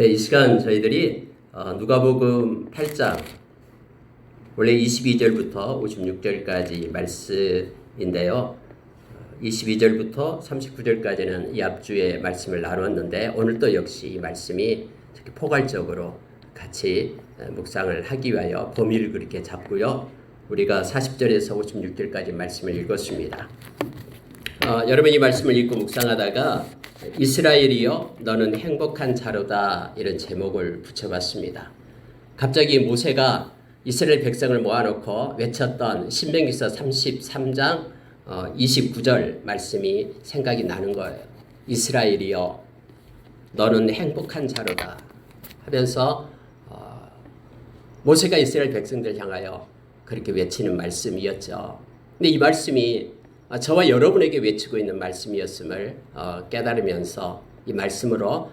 네, 이 시간 저희들이 누가복음 8장 원래 22절부터 56절까지 말씀인데요. 22절부터 39절까지는 이 앞주에 말씀을 나눴는데 오늘도 역시 이 말씀이 특히 포괄적으로 같이 묵상을 하기 위하여 범위를 그렇게 잡고요. 우리가 40절에서 56절까지 말씀을 읽었습니다. 여러분 이 말씀을 읽고 묵상하다가 이스라엘이여 너는 행복한 자로다 이런 제목을 붙여봤습니다. 갑자기 모세가 이스라엘 백성을 모아놓고 외쳤던 신명기서 33장 29절 말씀이 생각이 나는 거예요. 이스라엘이여 너는 행복한 자로다 하면서 모세가 이스라엘 백성들 향하여 그렇게 외치는 말씀이었죠. 근데 이 말씀이 저와 여러분에게 외치고 있는 말씀이었음을 깨달으면서 이 말씀으로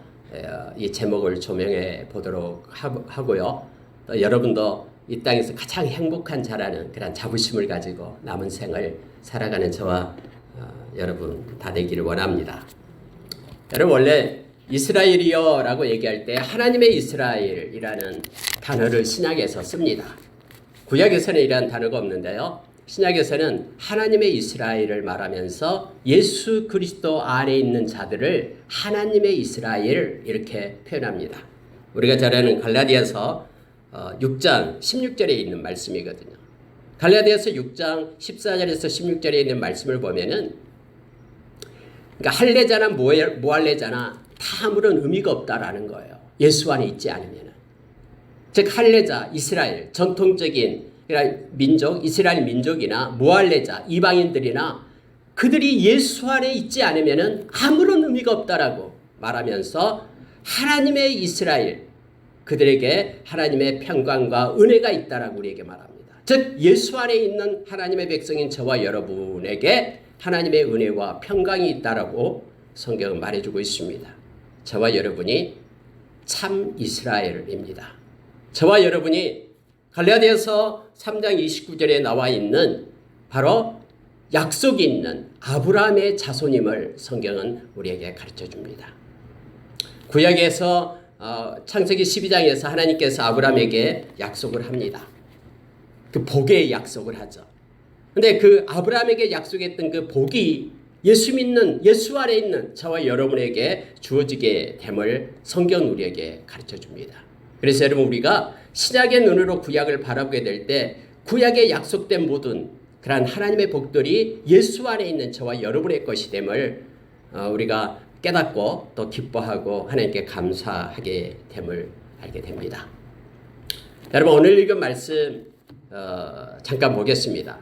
이 제목을 조명해 보도록 하고요. 또 여러분도 이 땅에서 가장 행복한 자라는 그런 자부심을 가지고 남은 생을 살아가는 저와 여러분 다 되기를 원합니다. 여러분 원래 이스라엘이여 라고 얘기할 때 하나님의 이스라엘이라는 단어를 신약에서 씁니다. 구약에서는 이러한 단어가 없는데요. 신약에서는 하나님의 이스라엘을 말하면서 예수 그리스도 안에 있는 자들을 하나님의 이스라엘 이렇게 표현합니다. 우리가 잘 아는 갈라디아서 6장 16절에 있는 말씀이거든요. 갈라디아서 6장 14절에서 16절에 있는 말씀을 보면은 그러니까 할례자나 무할례자나 다 아무런 의미가 없다라는 거예요. 예수 안에 있지 않으면은. 즉 할례자 이스라엘 전통적인 민족, 이스라엘 민족이나 무할례자, 이방인들이나 그들이 예수 안에 있지 않으면 아무런 의미가 없다라고 말하면서 하나님의 이스라엘, 그들에게 하나님의 평강과 은혜가 있다라고 우리에게 말합니다. 즉 예수 안에 있는 하나님의 백성인 저와 여러분에게 하나님의 은혜와 평강이 있다라고 성경은 말해주고 있습니다. 저와 여러분이 참 이스라엘입니다. 저와 여러분이 갈라디아서 3장 29절에 나와 있는 바로 약속이 있는 아브라함의 자손임을 성경은 우리에게 가르쳐 줍니다. 구약에서 창세기 12장에서 하나님께서 아브라함에게 약속을 합니다. 그 복의 약속을 하죠. 근데 그 아브라함에게 약속했던 그 복이 예수 믿는 예수 안에 있는 저와 여러분에게 주어지게 됨을 성경은 우리에게 가르쳐 줍니다. 그래서 여러분 우리가 신약의 눈으로 구약을 바라보게 될 때 구약에 약속된 모든 그러한 하나님의 복들이 예수 안에 있는 저와 여러분의 것이 됨을 우리가 깨닫고 또 기뻐하고 하나님께 감사하게 됨을 알게 됩니다. 여러분 오늘 읽은 말씀 잠깐 보겠습니다.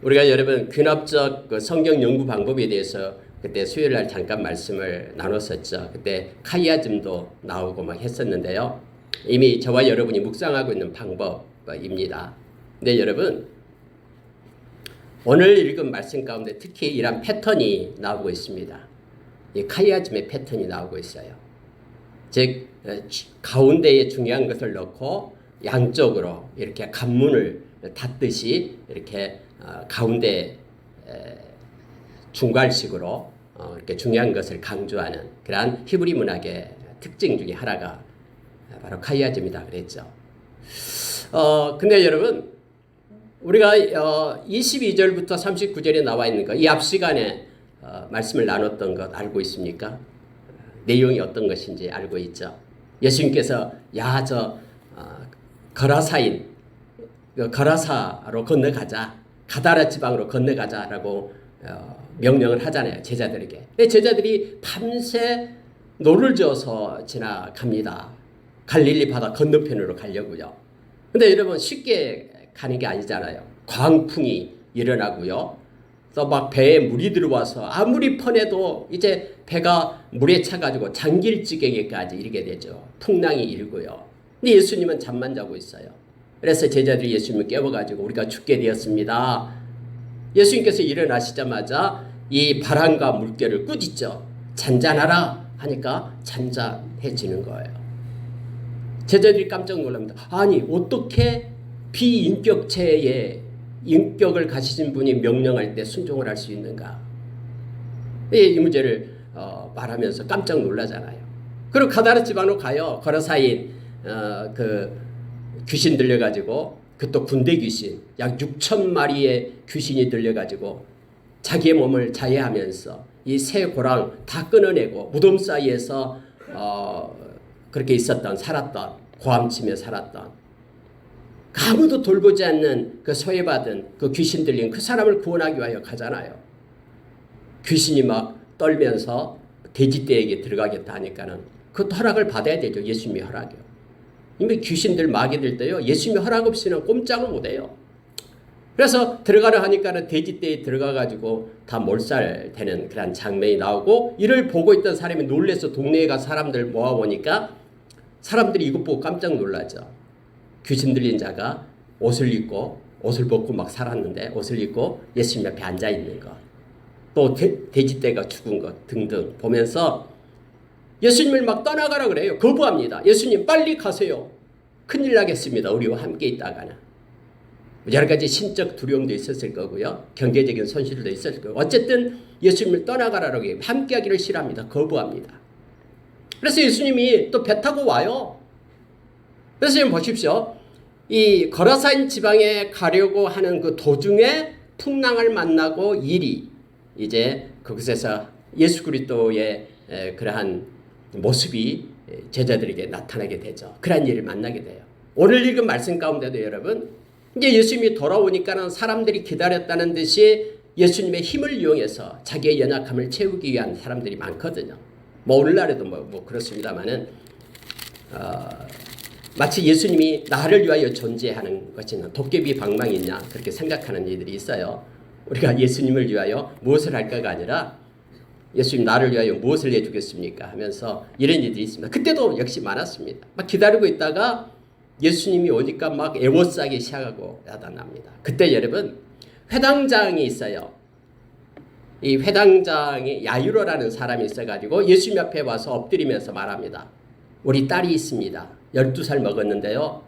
우리가 여러분 귀납적 그 성경 연구 방법에 대해서 그때 수요일 날 잠깐 말씀을 나눴었죠. 그때 카이아즘도 나오고 막 했었는데요. 이미 저와 여러분이 묵상하고 있는 방법입니다. 근데 여러분 오늘 읽은 말씀 가운데 특히 이런 패턴이 나오고 있습니다. 이 카이아즘의 패턴이 나오고 있어요. 즉 가운데에 중요한 것을 넣고 양쪽으로 이렇게 관문을 닫듯이 이렇게 가운데 중괄식으로 이렇게 중요한 것을 강조하는 그러한 히브리 문학의 특징 중에 하나가 바로 카이아즘이다 그랬죠. 근데 여러분 우리가 22절부터 39절에 나와 있는 것, 이 앞 시간에 말씀을 나눴던 것 알고 있습니까? 내용이 어떤 것인지 알고 있죠. 예수님께서 거라사인 거라사로 건너가자, 가다라 지방으로 건너가자라고 명령을 하잖아요. 제자들에게. 근데 제자들이 밤새 노를 저어서 지나갑니다. 갈릴리 바다 건너편으로 가려고요. 근데 여러분 쉽게 가는 게 아니잖아요. 광풍이 일어나고요. 또 막 배에 물이 들어와서 아무리 퍼내도 이제 배가 물에 차가지고 잠길 지경에까지 이르게 되죠. 풍랑이 일고요. 근데 예수님은 잠만 자고 있어요. 그래서 제자들이 예수님을 깨워가지고 우리가 죽게 되었습니다. 예수님께서 일어나시자마자 이 바람과 물결을 꾸짖죠. 잔잔하라 하니까 잔잔해지는 거예요. 제자들이 깜짝 놀랍니다. 아니 어떻게 비인격체의 인격을 가지신 분이 명령할 때 순종을 할 수 있는가? 이 문제를 말하면서 깜짝 놀라잖아요. 그리고 가다라 지방으로 가요. 거라사인 그 귀신 들려가지고 그 또 군대 귀신 약 6천 마리의 귀신이 들려가지고 자기의 몸을 자해하면서 이 새 고랑 다 끊어내고 무덤 사이에서 그렇게 있었던 살았던 고함치며 살았던 아무도 돌보지 않는 그 소외받은 그 귀신 들린 그 사람을 구원하기 위하여 가잖아요. 귀신이 막 떨면서 돼지떼에게 들어가겠다 하니까는 그 허락을 받아야 되죠. 예수님의 허락이요. 이미 귀신들 마귀들 때요. 예수님의 허락 없이는 꼼짝을 못해요. 그래서 들어가려 하니까는 돼지떼에 들어가가지고 다 몰살되는 그런 장면이 나오고 이를 보고 있던 사람이 놀래서 동네에 가서 사람들 모아보니까 사람들이 이것 보고 깜짝 놀라죠. 귀신 들린 자가 옷을 입고 옷을 벗고 막 살았는데 옷을 입고 예수님 앞에 앉아 있는 것, 또 돼지떼가 죽은 것 등등 보면서 예수님을 막 떠나가라 그래요. 거부합니다. 예수님 빨리 가세요. 큰일 나겠습니다. 우리와 함께 있다가는. 여러 가지 신적 두려움도 있었을 거고요. 경제적인 손실도 있었을 거고. 어쨌든 예수님을 떠나가라고 해요. 함께하기를 싫어합니다. 거부합니다. 그래서 예수님이 또 배 타고 와요. 그래서 지금 보십시오. 이 거라사인 지방에 가려고 하는 그 도중에 풍랑을 만나고 일이 이제 그곳에서 예수 그리스도의 그러한 모습이 제자들에게 나타나게 되죠. 그러한 일을 만나게 돼요. 오늘 읽은 말씀 가운데도 여러분 이제 예수님이 돌아오니까는 사람들이 기다렸다는 듯이 예수님의 힘을 이용해서 자기의 연약함을 채우기 위한 사람들이 많거든요. 뭐 오늘날에도 뭐 그렇습니다만은 마치 예수님이 나를 위하여 존재하는 것이나 도깨비 방망이 있냐 그렇게 생각하는 이들이 있어요. 우리가 예수님을 위하여 무엇을 할까가 아니라 예수님 나를 위하여 무엇을 해주겠습니까 하면서 이런 일들이 있습니다. 그때도 역시 많았습니다. 막 기다리고 있다가 예수님이 오니까 막 애워싸기 시작하고 나타납니다. 그때 여러분 회당장이 있어요. 이 회당장이 야이로라는 사람이 있어가지고 예수님 앞에 와서 엎드리면서 말합니다. 우리 딸이 있습니다. 12살 먹었는데요.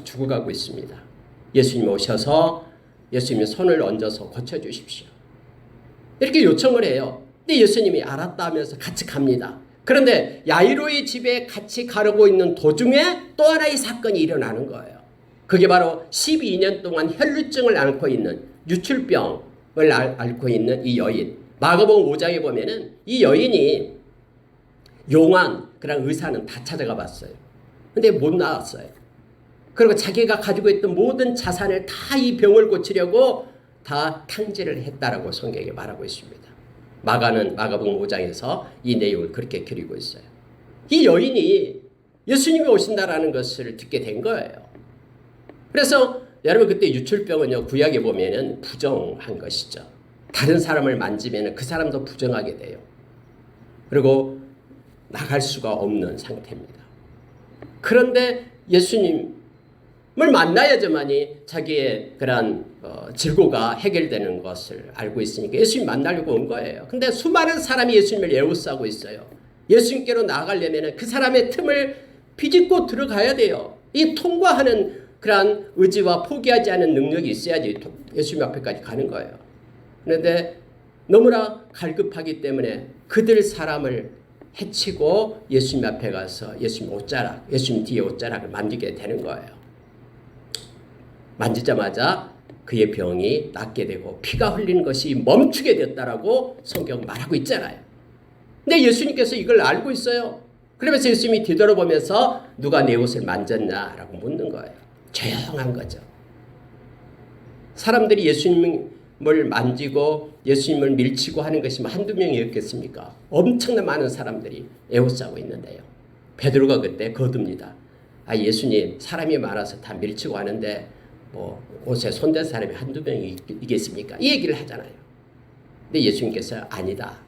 죽어가고 있습니다. 예수님 오셔서 예수님의 손을 얹어서 고쳐주십시오. 이렇게 요청을 해요. 근데 예수님이 알았다 하면서 같이 갑니다. 그런데 야이로의 집에 같이 가려고 있는 도중에 또 하나의 사건이 일어나는 거예요. 그게 바로 12년 동안 혈루증을 앓고 있는 유출병을 앓고 있는 이 여인. 마가복음 5장에 보면은 이 여인이 용한 그런 의사는 다 찾아가 봤어요. 근데 못 나왔어요. 그리고 자기가 가지고 있던 모든 자산을 다 이 병을 고치려고 다 탕진을 했다라고 성경에 말하고 있습니다. 마가복음 5장에서 이 내용을 그렇게 그리고 있어요. 이 여인이 예수님이 오신다라는 것을 듣게 된 거예요. 그래서 여러분 그때 유출병은요 구약에 보면은 부정한 것이죠. 다른 사람을 만지면 그 사람도 부정하게 돼요. 그리고 나갈 수가 없는 상태입니다. 그런데 예수님을 만나야지만이 자기의 그런 질고가 해결되는 것을 알고 있으니까 예수님 만나려고 온 거예요. 근데 수많은 사람이 예수님을 애워싸고 있어요. 예수님께로 나아가려면 그 사람의 틈을 비집고 들어가야 돼요. 이 통과하는 그런 의지와 포기하지 않은 능력이 있어야지 예수님 앞에까지 가는 거예요. 그런데 너무나 갈급하기 때문에 그들 사람을 해치고 예수님 앞에 가서 예수님 옷자락, 예수님 뒤에 옷자락을 만지게 되는 거예요. 만지자마자 그의 병이 낫게 되고 피가 흘리는 것이 멈추게 됐다라고 성경 말하고 있잖아요. 근데 예수님께서 이걸 알고 있어요. 그러면서 예수님이 뒤돌아보면서 누가 내 옷을 만졌냐라고 묻는 거예요. 조용한 거죠. 사람들이 예수님을 만지고 예수님을 밀치고 하는 것이 한두 명이었겠습니까? 엄청난 많은 사람들이 애워싸고 있는데요. 베드로가 그때 거듭니다. 예수님 사람이 많아서 다 밀치고 하는데 뭐 옷에 손댄 사람이 한두 명이 있겠습니까? 이 얘기를 하잖아요. 근데 예수님께서 아니다.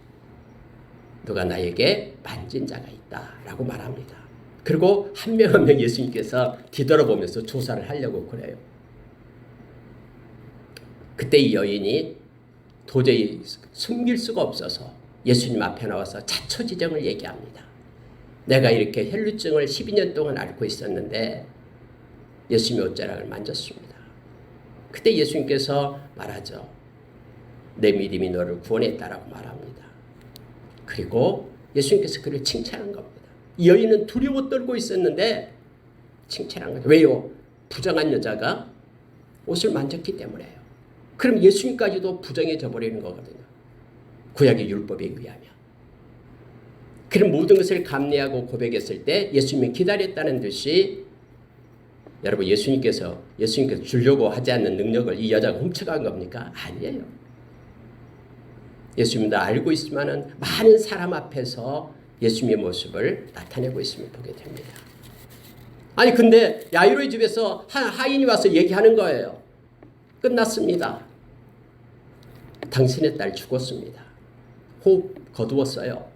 누가 나에게 만진 자가 있다라고 말합니다. 그리고 한 명 한 명 예수님께서 뒤돌아보면서 조사를 하려고 그래요. 그때 이 여인이 도저히 숨길 수가 없어서 예수님 앞에 나와서 자초지정을 얘기합니다. 내가 이렇게 혈루증을 12년 동안 앓고 있었는데 예수님의 옷자락을 만졌습니다. 그때 예수님께서 말하죠. 내 믿음이 너를 구원했다라고 말합니다. 그리고 예수님께서 그를 칭찬한 겁니다. 이 여인은 두려워 떨고 있었는데 칭찬한 거예요. 왜요? 부정한 여자가 옷을 만졌기 때문에요. 그럼 예수님까지도 부정해져 버리는 거거든요. 구약의 율법에 의하면. 그런 모든 것을 감내하고 고백했을 때 예수님이 기다렸다는 듯이 여러분 예수님께서 주려고 하지 않는 능력을 이 여자가 훔쳐간 겁니까? 아니에요. 예수님도 알고 있지만은 많은 사람 앞에서 예수님의 모습을 나타내고 있음을 보게 됩니다. 아니 근데 야이로의 집에서 한 하인이 와서 얘기하는 거예요. 끝났습니다. 당신의 딸 죽었습니다. 호흡 거두었어요.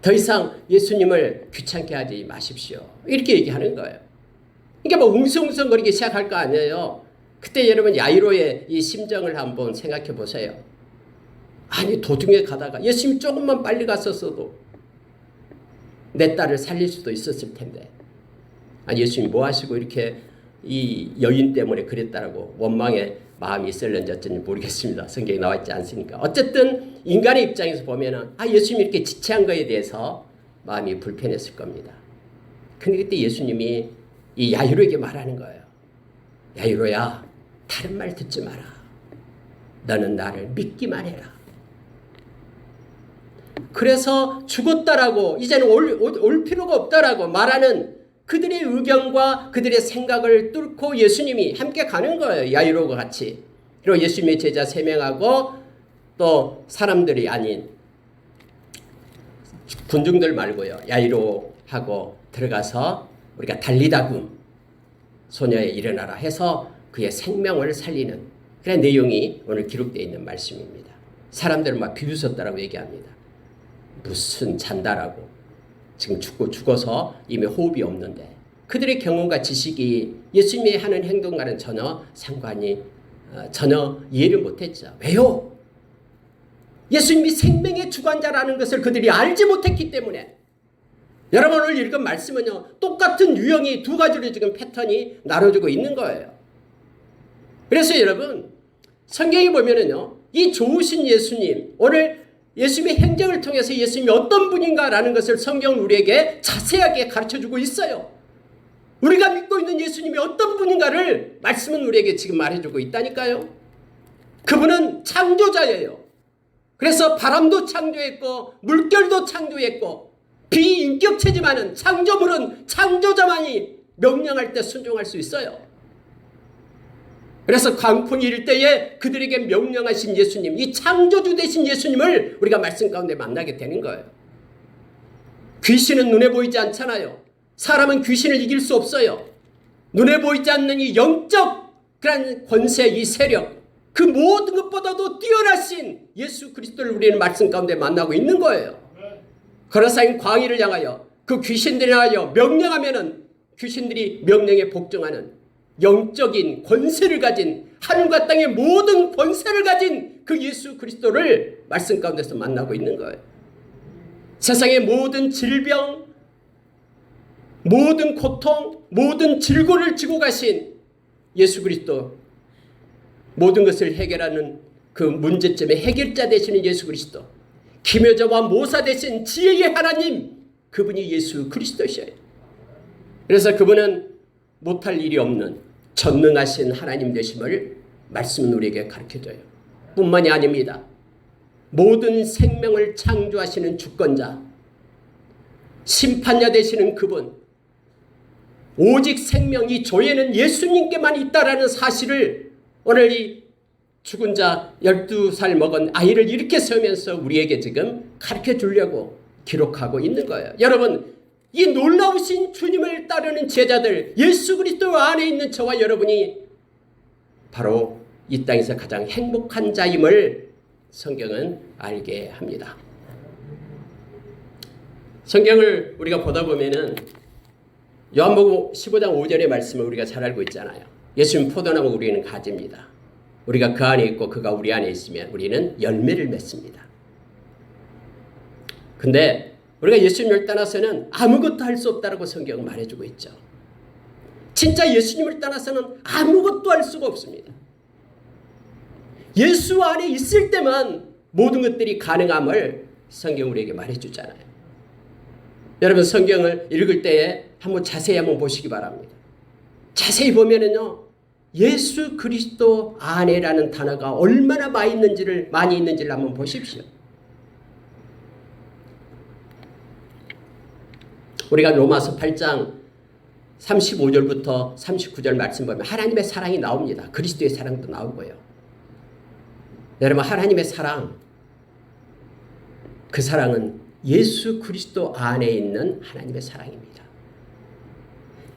더 이상 예수님을 귀찮게 하지 마십시오. 이렇게 얘기하는 거예요. 이게 뭐 웅성웅성거리기 시작할 거 아니에요. 그때 여러분 야이로의 이 심정을 한번 생각해 보세요. 아니 도중에 가다가 예수님 조금만 빨리 갔었어도 내 딸을 살릴 수도 있었을 텐데 아니 예수님 뭐 하시고 이렇게 이 여인 때문에 그랬다라고 원망의 마음이 있을는지 어쩐지 모르겠습니다. 성경에 나와 있지 않으니까. 어쨌든 인간의 입장에서 보면은 예수님이 이렇게 지체한 거에 대해서 마음이 불편했을 겁니다. 근데 그때 예수님이 이 야이로에게 말하는 거예요. 야이로야, 다른 말 듣지 마라. 너는 나를 믿기만 해라. 그래서 죽었다라고 이제는 올 필요가 없다라고 말하는 그들의 의견과 그들의 생각을 뚫고 예수님이 함께 가는 거예요. 야이로와 같이. 그리고 예수님의 제자 3명하고 또 사람들이 아닌 군중들 말고요. 야이로하고 들어가서 우리가 달리다굼 소녀에 일어나라 해서 그의 생명을 살리는 그런 내용이 오늘 기록되어 있는 말씀입니다. 사람들은 막 비웃었다라고 얘기합니다. 무슨 잔다라고. 지금 죽어서 이미 호흡이 없는데 그들의 경험과 지식이 예수님이 하는 행동과는 전혀 상관이 전혀 이해를 못했죠. 왜요? 예수님이 생명의 주관자라는 것을 그들이 알지 못했기 때문에. 여러분 오늘 읽은 말씀은요. 똑같은 유형이 두 가지로 지금 패턴이 나눠지고 있는 거예요. 그래서 여러분 성경에 보면은요. 이 좋으신 예수님 오늘 예수님의 행적을 통해서 예수님이 어떤 분인가라는 것을 성경은 우리에게 자세하게 가르쳐주고 있어요. 우리가 믿고 있는 예수님이 어떤 분인가를 말씀은 우리에게 지금 말해주고 있다니까요. 그분은 창조자예요. 그래서 바람도 창조했고 물결도 창조했고 비인격체지만은 창조물은 창조자만이 명령할 때 순종할 수 있어요. 그래서 광풍이 일 때에 그들에게 명령하신 예수님, 이 창조주 되신 예수님을 우리가 말씀 가운데 만나게 되는 거예요. 귀신은 눈에 보이지 않잖아요. 사람은 귀신을 이길 수 없어요. 눈에 보이지 않는 이 영적 그런 권세, 이 세력, 그 모든 것보다도 뛰어나신 예수 그리스도를 우리는 말씀 가운데 만나고 있는 거예요. 거라사인 광희를 향하여 그 귀신들을 향하여 명령하면은 귀신들이 명령에 복종하는 영적인 권세를 가진 하늘과 땅의 모든 권세를 가진 그 예수 그리스도를 말씀 가운데서 만나고 있는 거예요. 세상의 모든 질병, 모든 고통, 모든 질고를 지고 가신 예수 그리스도, 모든 것을 해결하는 그 문제점의 해결자 되시는 예수 그리스도, 기묘자와 모사 되신 지혜의 하나님, 그분이 예수 그리스도셔요. 그래서 그분은 못할 일이 없는 전능하신 하나님 되심을 말씀은 우리에게 가르쳐줘요. 뿐만이 아닙니다. 모든 생명을 창조하시는 주권자, 심판자 되시는 그분, 오직 생명이 조에는 예수님께만 있다라는 사실을 오늘 이 죽은 자 12살 먹은 아이를 이렇게 세우면서 우리에게 지금 가르쳐 주려고 기록하고 있는 거예요. 여러분 이 놀라우신 주님을 따르는 제자들, 예수 그리스도 안에 있는 저와 여러분이 바로 이 땅에서 가장 행복한 자임을 성경은 알게 합니다. 성경을 우리가 보다 보면은 요한복음 15장 5절의 말씀을 우리가 잘 알고 있잖아요. 예수님 포도나무, 우리는 가지입니다. 우리가 그 안에 있고 그가 우리 안에 있으면 우리는 열매를 맺습니다. 근데 우리가 예수님을 떠나서는 아무것도 할 수 없다라고 성경은 말해주고 있죠. 진짜 예수님을 떠나서는 아무것도 할 수가 없습니다. 예수 안에 있을 때만 모든 것들이 가능함을 성경 우리에게 말해주잖아요. 여러분 성경을 읽을 때에 자세히 한번 보시기 바랍니다. 자세히 보면은요, 예수 그리스도 안에라는 단어가 얼마나 많이 있는지를 한번 보십시오. 우리가 로마서 8장 35절부터 39절 말씀 보면 하나님의 사랑이 나옵니다. 그리스도의 사랑도 나오고요. 여러분, 하나님의 사랑, 그 사랑은 예수 그리스도 안에 있는 하나님의 사랑입니다.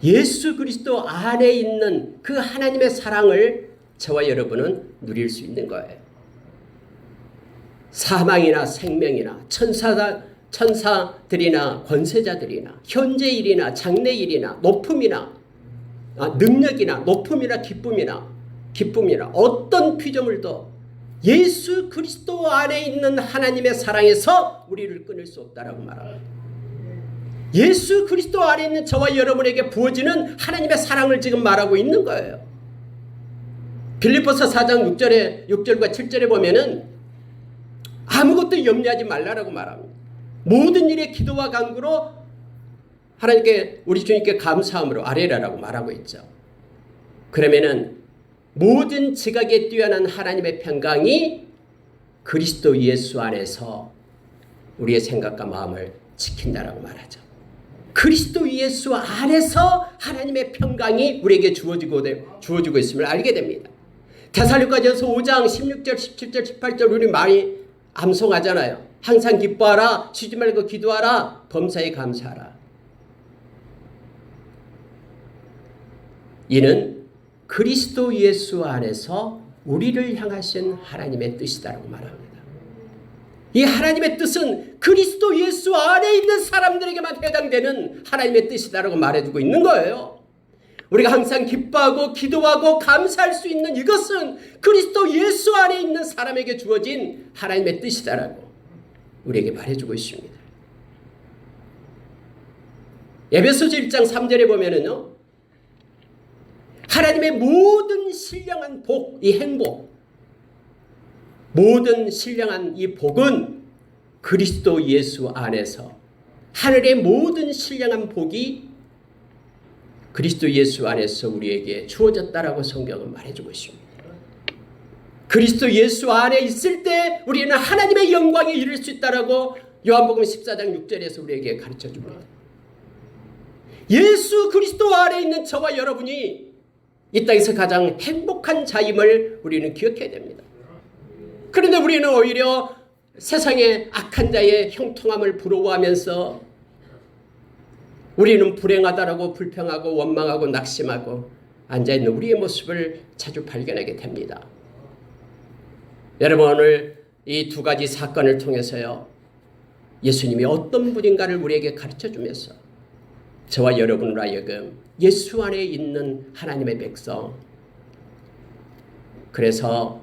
예수 그리스도 안에 있는 그 하나님의 사랑을 저와 여러분은 누릴 수 있는 거예요. 사망이나 생명이나 천사들이나 권세자들이나 현재일이나 장래일이나 높음이나 능력이나 높음이나 기쁨이나 어떤 피조물도 예수 그리스도 안에 있는 하나님의 사랑에서 우리를 끊을 수 없다라고 말합니다. 예수 그리스도 안에 있는 저와 여러분에게 부어지는 하나님의 사랑을 지금 말하고 있는 거예요. 빌립보서 4장 6절과 7절에 보면은 아무것도 염려하지 말라라고 말합니다. 모든 일에 기도와 간구로 하나님께, 우리 주님께 감사함으로 아뢰라라고 말하고 있죠. 그러면은 모든 지각에 뛰어난 하나님의 평강이 그리스도 예수 안에서 우리의 생각과 마음을 지킨다라고 말하죠. 그리스도 예수 안에서 하나님의 평강이 우리에게 주어지고 있음을 알게 됩니다. 데살로니가전서 5장 16절, 17절, 18절 우리 많이 암송하잖아요. 항상 기뻐하라, 쉬지 말고 기도하라, 범사에 감사하라. 이는 그리스도 예수 안에서 우리를 향하신 하나님의 뜻이다라고 말합니다. 이 하나님의 뜻은 그리스도 예수 안에 있는 사람들에게만 해당되는 하나님의 뜻이다라고 말해주고 있는 거예요. 우리가 항상 기뻐하고 기도하고 감사할 수 있는 이것은 그리스도 예수 안에 있는 사람에게 주어진 하나님의 뜻이다라고 우리에게 말해주고 있습니다. 에베소서 1장 3절에 보면은요, 하나님의 모든 신령한 복, 이 행복, 모든 신령한 이 복은 그리스도 예수 안에서, 하늘의 모든 신령한 복이 그리스도 예수 안에서 우리에게 주어졌다라고 성경은 말해주고 있습니다. 그리스도 예수 안에 있을 때 우리는 하나님의 영광에 이를 수 있다라고 요한복음 14장 6절에서 우리에게 가르쳐줍니다. 예수 그리스도 안에 있는 저와 여러분이 이 땅에서 가장 행복한 자임을 우리는 기억해야 됩니다. 그런데 우리는 오히려 세상의 악한 자의 형통함을 부러워하면서 우리는 불행하다라고 불평하고 원망하고 낙심하고 앉아있는 우리의 모습을 자주 발견하게 됩니다. 여러분, 오늘 이 두 가지 사건을 통해서요, 예수님이 어떤 분인가를 우리에게 가르쳐주면서 저와 여러분으로 하여금 예수 안에 있는 하나님의 백성, 그래서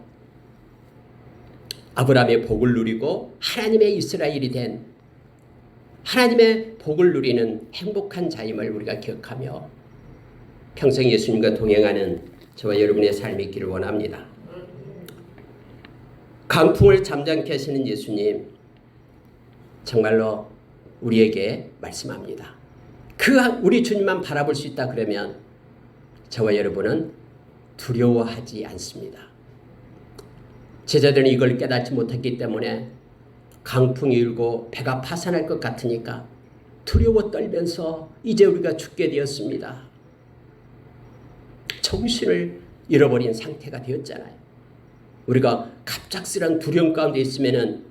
아브라함의 복을 누리고 하나님의 이스라엘이 된 하나님의 복을 누리는 행복한 자임을 우리가 기억하며 평생 예수님과 동행하는 저와 여러분의 삶이 있기를 원합니다. 강풍을 잠잠케 하시는 예수님, 정말로 우리에게 말씀합니다. 우리 주님만 바라볼 수 있다 그러면 저와 여러분은 두려워하지 않습니다. 제자들은 이걸 깨닫지 못했기 때문에 강풍이 일고 배가 파산할 것 같으니까 두려워 떨면서 이제 우리가 죽게 되었습니다. 정신을 잃어버린 상태가 되었잖아요. 우리가 갑작스런 두려움 가운데 있으면은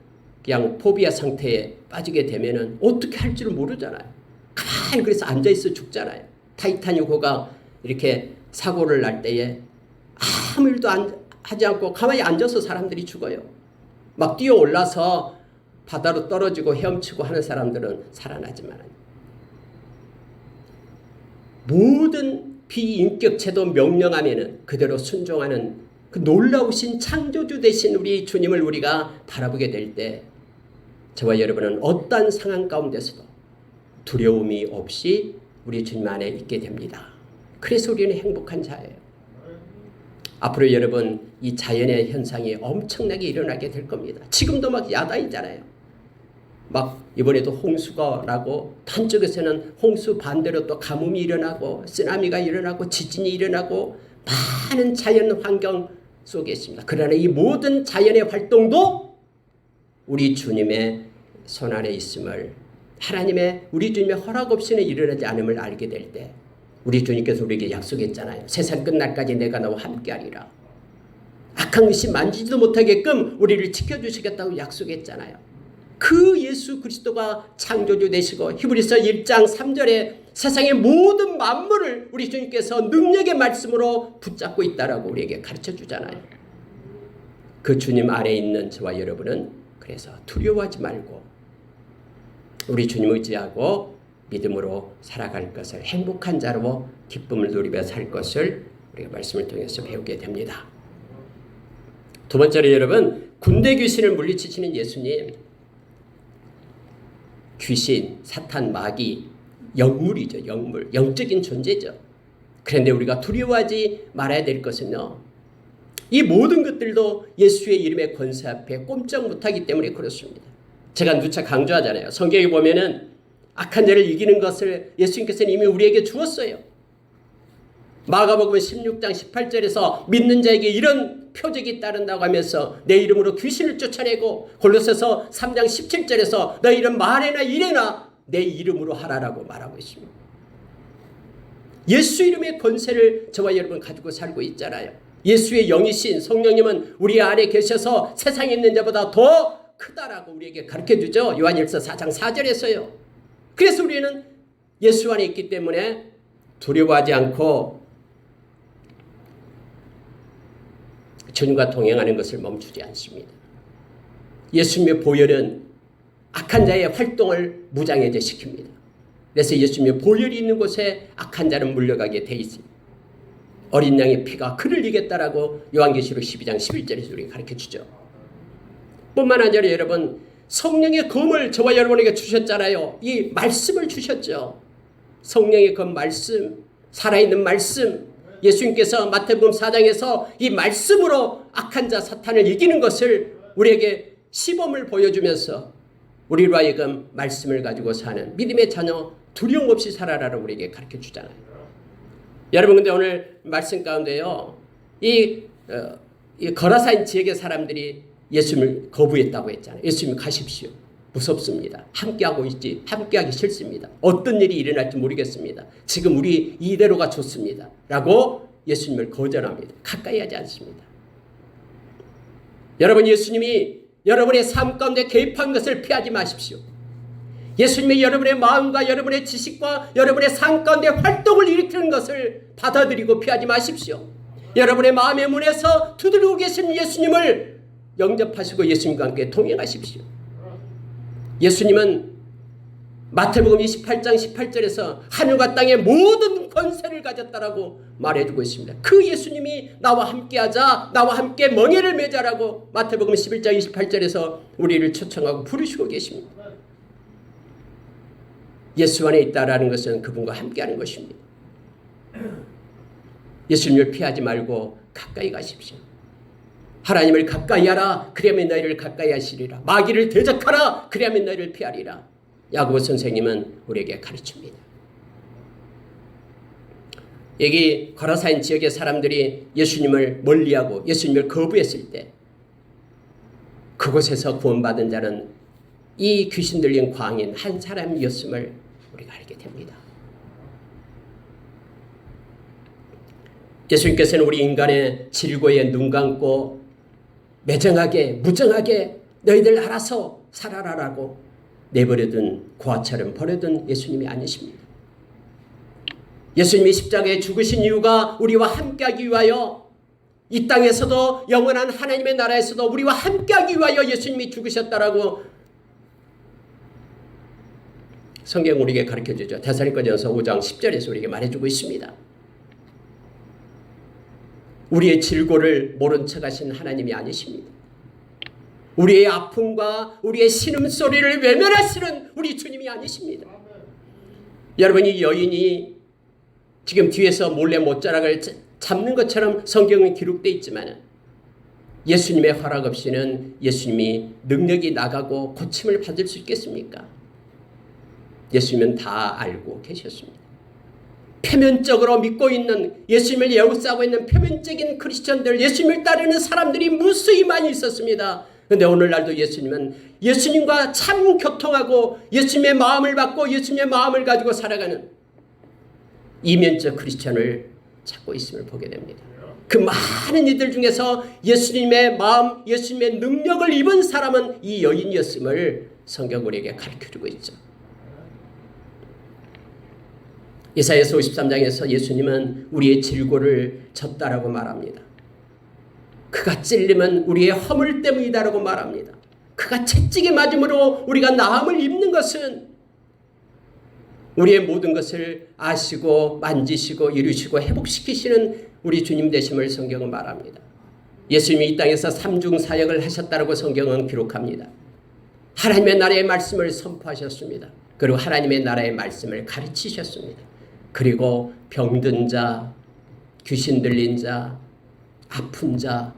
그냥 포비아 상태에 빠지게 되면은 어떻게 할 줄을 모르잖아요. 가만히 그래서 앉아있어 죽잖아요. 타이타닉호가 이렇게 사고를 날 때에 아무 일도 하지 않고 가만히 앉아서 사람들이 죽어요. 막 뛰어올라서 바다로 떨어지고 헤엄치고 하는 사람들은 살아나지만 모든 비인격체도 명령하면은 그대로 순종하는 그 놀라우신 창조주 되신 우리 주님을 우리가 바라보게 될 때 저와 여러분은 어떠한 상황 가운데서도 두려움이 없이 우리 주님 안에 있게 됩니다. 그래서 우리는 행복한 자예요. 앞으로 여러분 이 자연의 현상이 엄청나게 일어나게 될 겁니다. 지금도 막 야단이잖아요. 막 이번에도 홍수가 나고 한쪽에서는 홍수 반대로 또 가뭄이 일어나고 쓰나미가 일어나고 지진이 일어나고 많은 자연 환경 속에 있습니다. 그러나 이 모든 자연의 활동도 우리 주님의 손안에 있음을, 하나님의 우리 주님의 허락 없이는 일어나지 않음을 알게 될 때 우리 주님께서 우리에게 약속했잖아요. 세상 끝날까지 내가 너와 함께하리라. 악한 것이 만지지도 못하게끔 우리를 지켜주시겠다고 약속했잖아요. 그 예수 그리스도가 창조주 되시고 히브리서 1장 3절에 세상의 모든 만물을 우리 주님께서 능력의 말씀으로 붙잡고 있다라고 우리에게 가르쳐 주잖아요. 그 주님 아래에 있는 저와 여러분은 그래서 두려워하지 말고 우리 주님 의지하고 믿음으로 살아갈 것을, 행복한 자로 기쁨을 누리며 살 것을 우리가 말씀을 통해서 배우게 됩니다. 두 번째로 여러분, 군대 귀신을 물리치시는 예수님, 귀신, 사탄, 마귀, 영물이죠. 영물, 영적인 존재죠. 그런데 우리가 두려워하지 말아야 될 것은요, 이 모든 것들도 예수의 이름의 권세 앞에 꼼짝 못하기 때문에 그렇습니다. 제가 누차 강조하잖아요. 성경에 보면은 악한 자를 이기는 것을 예수님께서는 이미 우리에게 주었어요. 마가복음 16장 18절에서 믿는 자에게 이런 표적이 따른다고 하면서 내 이름으로 귀신을 쫓아내고, 골로새서 3장 17절에서 너희는 말해나 이래나 내 이름으로 하라라고 말하고 있습니다. 예수 이름의 권세를 저와 여러분 가지고 살고 있잖아요. 예수의 영이신 성령님은 우리 안에 계셔서 세상에 있는 자보다 더 크다라고 우리에게 가르쳐주죠. 요한일서 4장 4절에서요. 그래서 우리는 예수 안에 있기 때문에 두려워하지 않고 주님과 동행하는 것을 멈추지 않습니다. 예수님의 보혈은 악한 자의 활동을 무장해제시킵니다. 그래서 예수님의 보혈이 있는 곳에 악한 자는 물러가게 돼 있습니다. 어린 양의 피가 그를 이겼다라고 요한계시록 12장 11절에서 우리가 가르쳐주죠. 뿐만 아니라 여러분, 성령의 검을 저와 여러분에게 주셨잖아요. 이 말씀을 주셨죠. 성령의 검 말씀, 살아있는 말씀, 예수님께서 마태복음 4장에서 이 말씀으로 악한 자 사탄을 이기는 것을 우리에게 시범을 보여주면서 우리로 하여금 말씀을 가지고 사는 믿음의 자녀, 두려움 없이 살아라라고 우리에게 가르쳐주잖아요. 여러분, 근데 오늘 말씀 가운데요, 이 거라사인 지역의 사람들이 예수님을 거부했다고 했잖아요. 예수님 가십시오. 무섭습니다. 함께하고 있지, 함께하기 싫습니다. 어떤 일이 일어날지 모르겠습니다. 지금 우리 이대로가 좋습니다. 라고 예수님을 거절합니다. 가까이 하지 않습니다. 여러분, 예수님이 여러분의 삶 가운데 개입한 것을 피하지 마십시오. 예수님이 여러분의 마음과 여러분의 지식과 여러분의 삶 가운데 활동을 일으키는 것을 받아들이고 피하지 마십시오. 여러분의 마음의 문에서 두드리고 계신 예수님을 영접하시고 예수님과 함께 동행하십시오. 예수님은 마태복음 28장 18절에서 하늘과 땅의 모든 권세를 가졌다라고 말해주고 있습니다. 그 예수님이 나와 함께하자, 나와 함께 멍에를 매자라고 마태복음 11장 28절에서 우리를 초청하고 부르시고 계십니다. 예수 안에 있다라는 것은 그분과 함께하는 것입니다. 예수님을 피하지 말고 가까이 가십시오. 하나님을 가까이 하라. 그리하면 너희를 가까이 하시리라. 마귀를 대적하라. 그리하면 너희를 피하리라. 야고보 선생님은 우리에게 가르칩니다. 여기 거라사인 지역의 사람들이 예수님을 멀리하고 예수님을 거부했을 때 그곳에서 구원받은 자는 이 귀신 들린 광인 한 사람이었음을 우리가 알게 됩니다. 예수님께서는 우리 인간의 질고에 눈 감고 매정하게 무정하게 너희들 알아서 살아라라고 내버려둔 고아처럼 버려둔 예수님이 아니십니다. 예수님이 십자가에 죽으신 이유가 우리와 함께하기 위하여, 이 땅에서도 영원한 하나님의 나라에서도 우리와 함께하기 위하여 예수님이 죽으셨다라고 성경 우리에게 가르쳐주죠. 데살로니가전서 5장 10절에서 우리에게 말해주고 있습니다. 우리의 질고를 모른 척하신 하나님이 아니십니다. 우리의 아픔과 우리의 신음소리를 외면하시는 우리 주님이 아니십니다. 여러분, 이 여인이 지금 뒤에서 몰래 못자락을 잡는 것처럼 성경은 기록되어 있지만 예수님의 허락 없이는 예수님이 능력이 나가고 고침을 받을 수 있겠습니까? 예수님은 다 알고 계셨습니다. 표면적으로 믿고 있는, 예수님을 예우싸고 있는 표면적인 크리스천들, 예수님을 따르는 사람들이 무수히 많이 있었습니다. 그런데 오늘날도 예수님은 예수님과 참 교통하고 예수님의 마음을 받고 예수님의 마음을 가지고 살아가는 이면적 크리스천을 찾고 있음을 보게 됩니다. 그 많은 이들 중에서 예수님의 마음, 예수님의 능력을 입은 사람은 이 여인이었음을 성경 우리에게 가르쳐주고 있죠. 이사야서 53장에서 예수님은 우리의 질고를 졌다라고 말합니다. 그가 찔림은 우리의 허물 때문이다라고 말합니다. 그가 채찍에 맞음으로 우리가 나음을 입는 것은 우리의 모든 것을 아시고 만지시고 이루시고 회복시키시는 우리 주님 되심을 성경은 말합니다. 예수님이 이 땅에서 삼중사역을 하셨다라고 성경은 기록합니다. 하나님의 나라의 말씀을 선포하셨습니다. 그리고 하나님의 나라의 말씀을 가르치셨습니다. 그리고 병든 자, 귀신 들린 자, 아픈 자,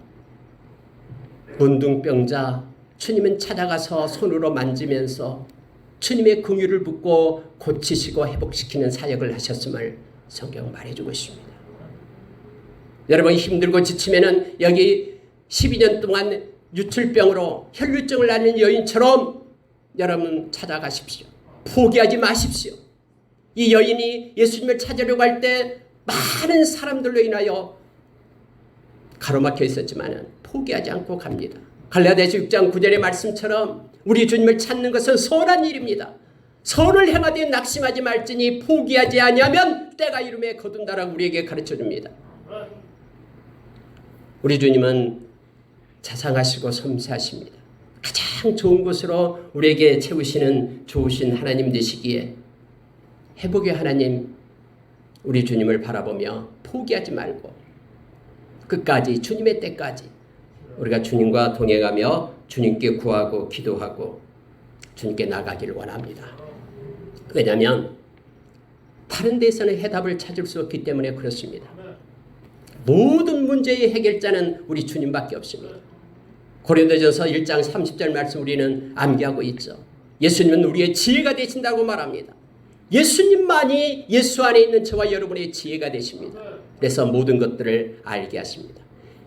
문둥병자, 주님은 찾아가서 손으로 만지면서 주님의 긍휼을 붓고 고치시고 회복시키는 사역을 하셨음을 성경은 말해주고 있습니다. 여러분 힘들고 지치면은 여기 12년 동안 유출병으로 혈류증을 앓는 여인처럼 여러분 찾아가십시오. 포기하지 마십시오. 이 여인이 예수님을 찾으려고 할 때 많은 사람들로 인하여 가로막혀 있었지만 포기하지 않고 갑니다. 갈라디아서 6장 9절의 말씀처럼 우리 주님을 찾는 것은 선한 일입니다. 선을 행하되 낙심하지 말지니 포기하지 아니하면 때가 이름에 거둔다라고 우리에게 가르쳐줍니다. 우리 주님은 자상하시고 섬세하십니다. 가장 좋은 곳으로 우리에게 채우시는 좋으신 하나님 되시기에 회복의 하나님 우리 주님을 바라보며 포기하지 말고 끝까지 주님의 때까지 우리가 주님과 동행하며 주님께 구하고 기도하고 주님께 나가기를 원합니다. 왜냐하면 다른 데서는 해답을 찾을 수 없기 때문에 그렇습니다. 모든 문제의 해결자는 우리 주님밖에 없습니다. 고린도전서 1장 30절 말씀 우리는 암기하고 있죠. 예수님은 우리의 지혜가 되신다고 말합니다. 예수님만이 예수 안에 있는 저와 여러분의 지혜가 되십니다. 그래서 모든 것들을 알게 하십니다.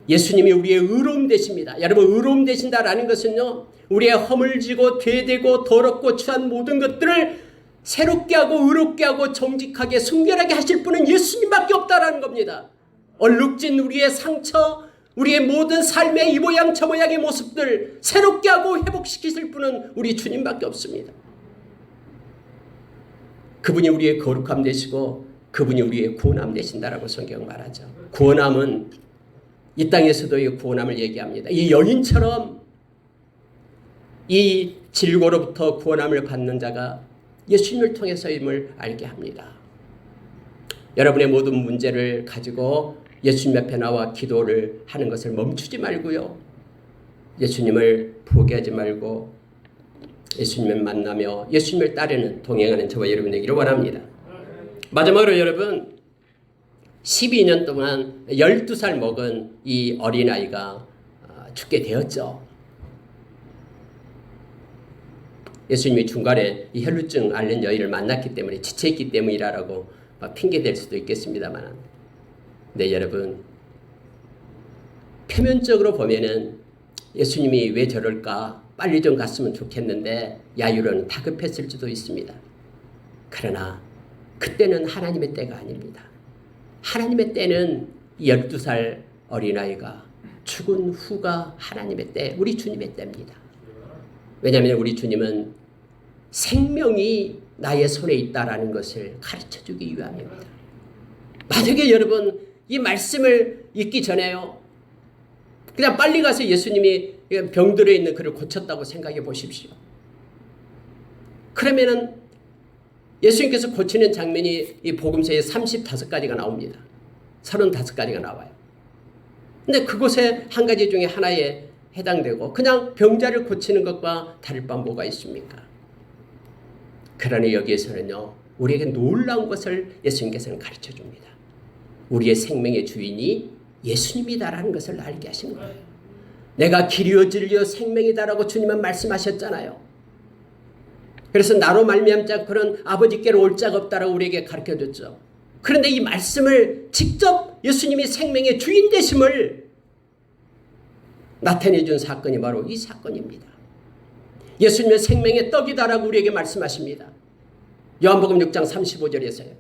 예수님이 우리의 의로움 되십니다. 여러분 의로움 되신다라는 것은요, 우리의 허물지고 죄되고 더럽고 추한 모든 것들을 새롭게 하고 의롭게 하고 정직하게 순결하게 하실 분은 예수님밖에 없다라는 겁니다. 얼룩진 우리의 상처, 우리의 모든 삶의 이 모양 저 모양의 모습들 새롭게 하고 회복시키실 분은 우리 주님밖에 없습니다. 그분이 우리의 거룩함 되시고 그분이 우리의 구원함 되신다라고 성경 말하죠. 구원함은 이 땅에서도 구원함을 얘기합니다. 이 여인처럼 이 질고로부터 구원함을 받는 자가 예수님을 통해서임을 알게 합니다. 여러분의 모든 문제를 가지고 예수님 앞에 나와 기도를 하는 것을 멈추지 말고요. 예수님을 포기하지 말고 예수님을 만나며 예수님을 따르는 동행하는 저와 여러분 되기를 원합니다. 마지막으로 여러분 12년 동안 12살 먹은 이 어린아이가 죽게 되었죠. 예수님이 중간에 이 혈루증 앓는 여인을 만났기 때문에 지체했기 때문이라고 핑계댈 수도 있겠습니다만, 네, 여러분 표면적으로 보면은 예수님이 왜 저럴까 빨리 좀 갔으면 좋겠는데 야유로는 다급했을 수도 있습니다. 그러나 그때는 하나님의 때가 아닙니다. 하나님의 때는 12살 어린아이가 죽은 후가 하나님의 때, 우리 주님의 때입니다. 왜냐하면 우리 주님은 생명이 나의 손에 있다라는 것을 가르쳐주기 위함입니다. 만약에 여러분 이 말씀을 읽기 전에요, 그냥 빨리 가서 예수님이 병들어 있는 그를 고쳤다고 생각해 보십시오. 그러면은 예수님께서 고치는 장면이 이 복음서에 35가지가 나옵니다. 35가지가 나와요. 근데 그곳에 한 가지 중에 하나에 해당되고 그냥 병자를 고치는 것과 다를 바 뭐가 있습니까? 그러니 여기에서는요, 우리에게 놀라운 것을 예수님께서는 가르쳐 줍니다. 우리의 생명의 주인이 예수님이다라는 것을 알게 하신 거예요. 내가 길이요 진리요 생명이다라고 주님은 말씀하셨잖아요. 그래서 나로 말미암지 않고는 아버지께로 올 자가 없다라고 우리에게 가르쳐줬죠. 그런데 이 말씀을 직접 예수님이 생명의 주인 되심을 나타내 준 사건이 바로 이 사건입니다. 예수님의 생명의 떡이다라고 우리에게 말씀하십니다. 요한복음 6장 35절에서요.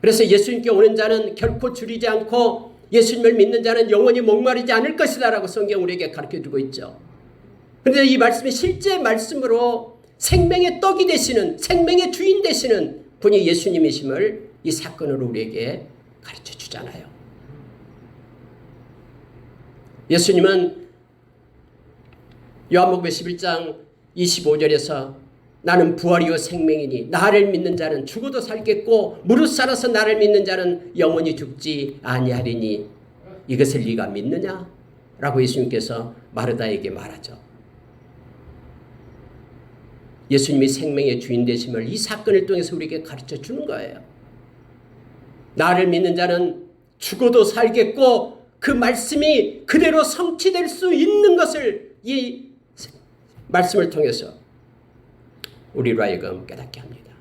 그래서 예수님께 오는 자는 결코 줄이지 않고 예수님을 믿는 자는 영원히 목마르지 않을 것이다 라고 성경 우리에게 가르쳐주고 있죠. 그런데 이 말씀이 실제 말씀으로 생명의 떡이 되시는, 생명의 주인 되시는 분이 예수님이심을 이 사건으로 우리에게 가르쳐주잖아요. 예수님은 요한복음 11장 25절에서 나는 부활이요 생명이니 나를 믿는 자는 죽어도 살겠고 무릇 살아서 나를 믿는 자는 영원히 죽지 아니하리니 이것을 네가 믿느냐? 라고 예수님께서 마르다에게 말하죠. 예수님이 생명의 주인 되심을 이 사건을 통해서 우리에게 가르쳐 주는 거예요. 나를 믿는 자는 죽어도 살겠고 그 말씀이 그대로 성취될 수 있는 것을 이 말씀을 통해서 우리로 하여금 깨닫게 합니다.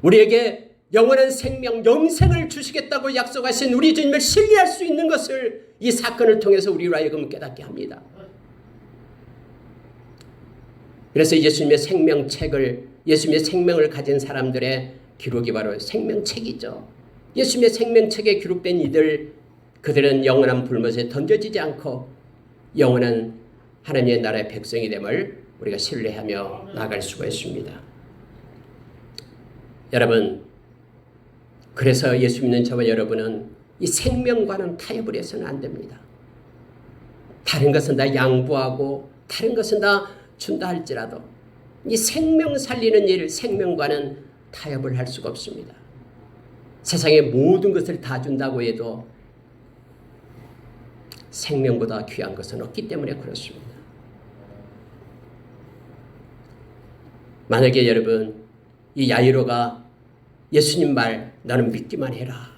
우리에게 영원한 생명, 영생을 주시겠다고 약속하신 우리 주님을 신뢰할 수 있는 것을 이 사건을 통해서 우리로 하여금 깨닫게 합니다. 그래서 예수님의 생명책을, 예수님의 생명을 가진 사람들의 기록이 바로 생명책이죠. 예수님의 생명책에 기록된 이들, 그들은 영원한 불못에 던져지지 않고 영원한 하나님의 나라의 백성이 됨을 우리가 신뢰하며 나아갈 수가 있습니다. 여러분, 그래서 예수 믿는 저와 여러분은 이 생명과는 타협을 해서는 안 됩니다. 다른 것은 다 양보하고 다른 것은 다 준다 할지라도 이 생명 살리는 일, 생명과는 타협을 할 수가 없습니다. 세상의 모든 것을 다 준다고 해도 생명보다 귀한 것은 없기 때문에 그렇습니다. 만약에 여러분 이 야이로가 예수님 말 너는 믿기만 해라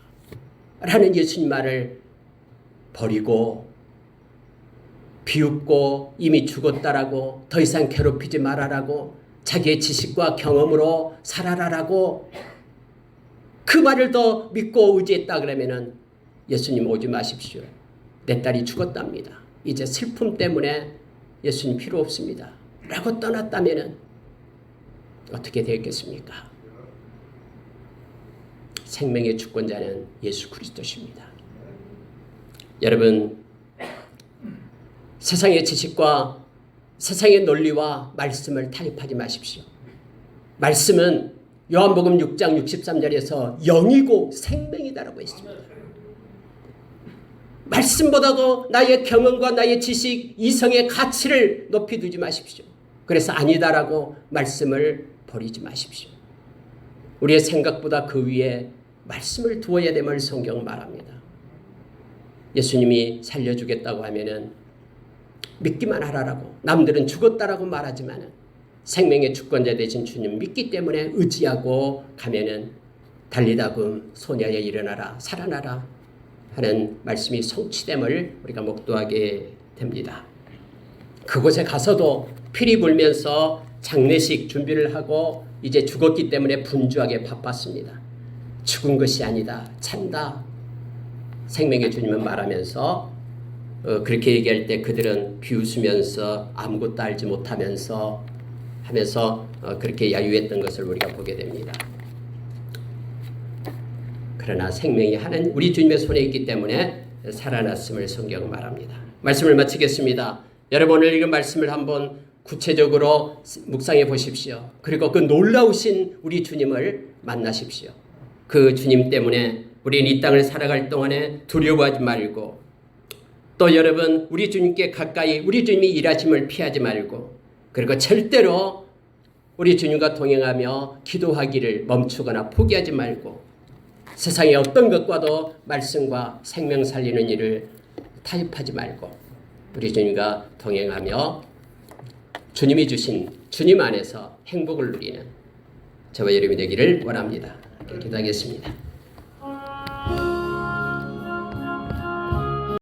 라는 예수님 말을 버리고 비웃고 이미 죽었다라고 더 이상 괴롭히지 말아라고 자기의 지식과 경험으로 살아라라고 그 말을 더 믿고 의지했다 그러면은 예수님 오지 마십시오. 내 딸이 죽었답니다. 이제 슬픔 때문에 예수님 필요 없습니다. 라고 떠났다면은 어떻게 되었겠습니까? 생명의 주권자는 예수 그리스도십니다. 여러분, 세상의 지식과 세상의 논리와 말씀을 타협하지 마십시오. 말씀은 요한복음 6장 63절에서 영이고 생명이다라고 했습니다. 말씀보다도 나의 경험과 나의 지식, 이성의 가치를 높이 두지 마십시오. 그래서 아니다라고 말씀을 버리지 마십시오. 우리의 생각보다 그 위에 말씀을 두어야 됨을 성경은 말합니다. 예수님이 살려주겠다고 하면은 믿기만 하라라고, 남들은 죽었다라고 말하지만은 생명의 주권자 되신 주님 믿기 때문에 의지하고 가면은 달리다금 소녀야 일어나라 살아나라 하는 말씀이 성취됨을 우리가 목도하게 됩니다. 그곳에 가서도 피리 불면서 장례식 준비를 하고 이제 죽었기 때문에 분주하게 바빴습니다. 죽은 것이 아니다. 찬다. 생명의 주님은 말하면서 그렇게 얘기할 때 그들은 비웃으면서 아무것도 알지 못하면서 하면서 그렇게 야유했던 것을 우리가 보게 됩니다. 그러나 생명이 하나님 우리 주님의 손에 있기 때문에 살아났음을 성경은 말합니다. 말씀을 마치겠습니다. 여러분 오늘 읽은 말씀을 한번 구체적으로 묵상해 보십시오. 그리고 그 놀라우신 우리 주님을 만나십시오. 그 주님 때문에 우리는 이 땅을 살아갈 동안에 두려워하지 말고 또 여러분 우리 주님께 가까이 우리 주님이 일하심을 피하지 말고 그리고 절대로 우리 주님과 동행하며 기도하기를 멈추거나 포기하지 말고 세상의 어떤 것과도 말씀과 생명 살리는 일을 타협하지 말고 우리 주님과 동행하며 주님이 주신 주님 안에서 행복을 누리는 저와 여러분이 되기를 원합니다. 기도하겠습니다.